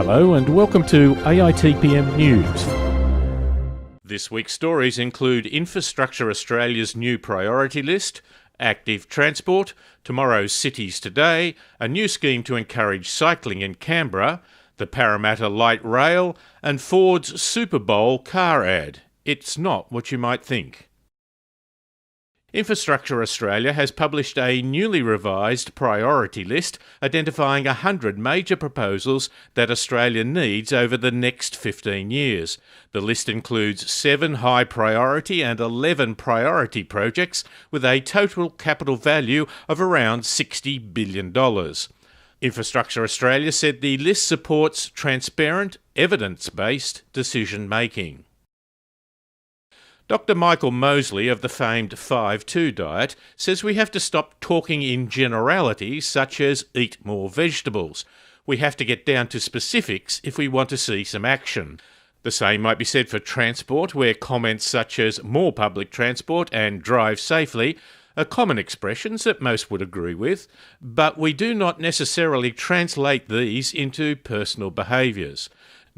Hello and welcome to AITPM News. This week's stories include Infrastructure Australia's new priority list, active transport, tomorrow's Cities Today, a new scheme to encourage cycling in Canberra, the Parramatta light rail, and Ford's Super Bowl car ad. It's not what you might think. Infrastructure Australia has published a newly revised priority list identifying 100 major proposals that Australia needs over the next 15 years. The list includes 7 high priority and 11 priority projects with a total capital value of around $60 billion. Infrastructure Australia said the list supports transparent, evidence-based decision-making. Dr. Michael Mosley of the famed 5-2 diet says we have to stop talking in generalities such as eat more vegetables. We have to get down to specifics if we want to see some action. The same might be said for transport, where comments such as more public transport and drive safely are common expressions that most would agree with, but we do not necessarily translate these into personal behaviours.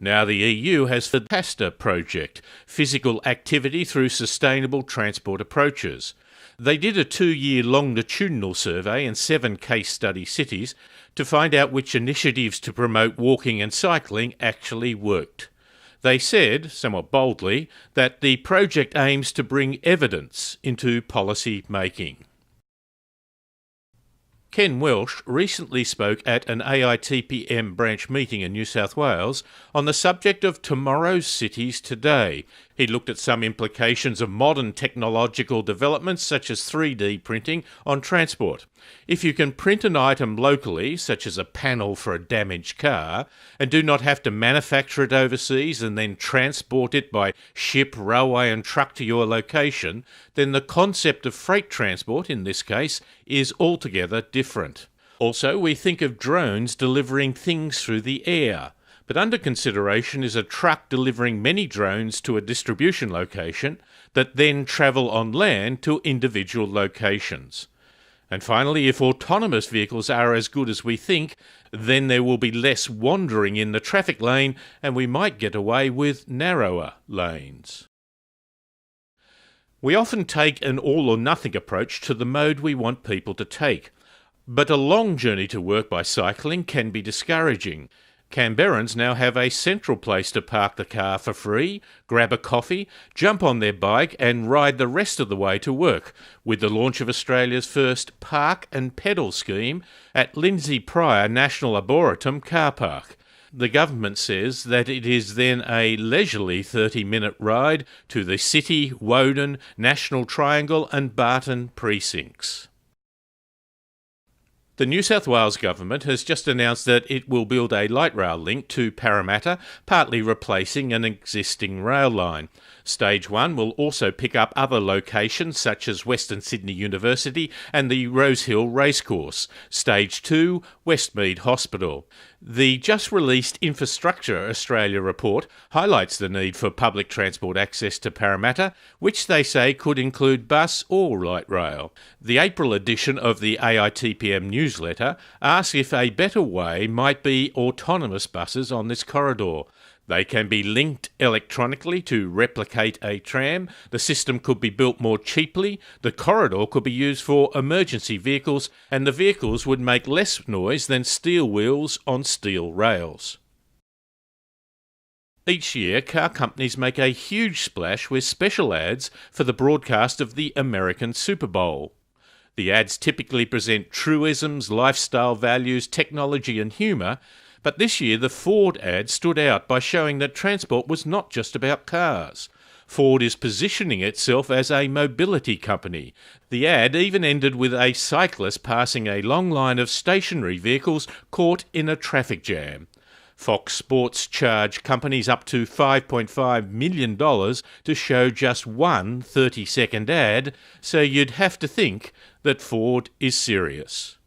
Now the EU has the PASTA project, Physical Activity through Sustainable Transport Approaches. They did a 2-year longitudinal survey in 7 case study cities to find out which initiatives to promote walking and cycling actually worked. They said, somewhat boldly, that the project aims to bring evidence into policy making. Ken Welsh recently spoke at an AITPM branch meeting in New South Wales on the subject of tomorrow's cities today. He looked at some implications of modern technological developments such as 3D printing on transport. If you can print an item locally, such as a panel for a damaged car, and do not have to manufacture it overseas and then transport it by ship, railway and truck to your location, then the concept of freight transport, in this case, is altogether different. Also, we think of drones delivering things through the air. But under consideration is a truck delivering many drones to a distribution location that then travel on land to individual locations. And finally, if autonomous vehicles are as good as we think, then there will be less wandering in the traffic lane and we might get away with narrower lanes. We often take an all-or-nothing approach to the mode we want people to take. But a long journey to work by cycling can be discouraging. Canberrans now have a central place to park the car for free, grab a coffee, jump on their bike and ride the rest of the way to work, with the launch of Australia's first Park and Pedal scheme at Lindsay Pryor National Arboretum car park. The government says that it is then a leisurely 30-minute ride to the City, Woden, National Triangle and Barton precincts. The New South Wales government has just announced that it will build a light rail link to Parramatta, partly replacing an existing rail line. Stage 1 will also pick up other locations such as Western Sydney University and the Rosehill Racecourse. Stage 2, Westmead Hospital. The just-released Infrastructure Australia report highlights the need for public transport access to Parramatta, which they say could include bus or light rail. The April edition of the AITPM newsletter asks if a better way might be autonomous buses on this corridor. They can be linked electronically to replicate a tram, the system could be built more cheaply, the corridor could be used for emergency vehicles, and the vehicles would make less noise than steel wheels on steel rails. Each year, car companies make a huge splash with special ads for the broadcast of the American Super Bowl. The ads typically present truisms, lifestyle values, technology and humour, but this year the Ford ad stood out by showing that transport was not just about cars. Ford is positioning itself as a mobility company. The ad even ended with a cyclist passing a long line of stationary vehicles caught in a traffic jam. Fox Sports charged companies up to $5.5 million to show just one 30-second ad, so you'd have to think that Ford is serious.